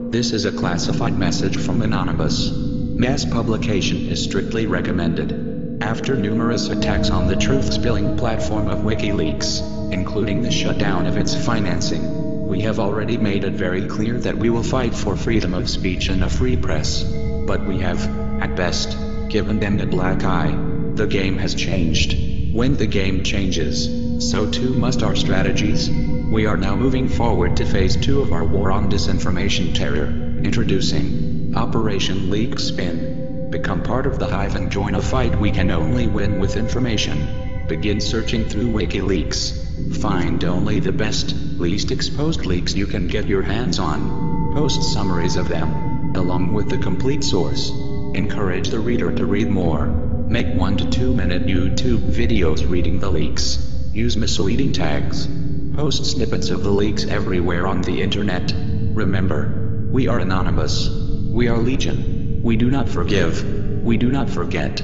This is a classified message from Anonymous. Mass publication is strictly recommended. After numerous attacks on the truth-spilling platform of WikiLeaks, including the shutdown of its financing, we have already made it very clear that we will fight for freedom of speech and a free press. But we have, at best, given them the black eye. The game has changed. When the game changes, so too must our strategies. We are now moving forward to phase 2 of our war on disinformation terror, introducing Operation Leak Spin. Become part of the hive and join a fight we can only win with information. Begin searching through WikiLeaks. Find only the best, least exposed leaks you can get your hands on. Post summaries of them, along with the complete source. Encourage the reader to read more. Make 1 to 2 minute YouTube videos reading the leaks. Use misleading tags. Post snippets of the leaks everywhere on the internet. Remember, we are Anonymous. We are Legion. We do not forgive. We do not forget.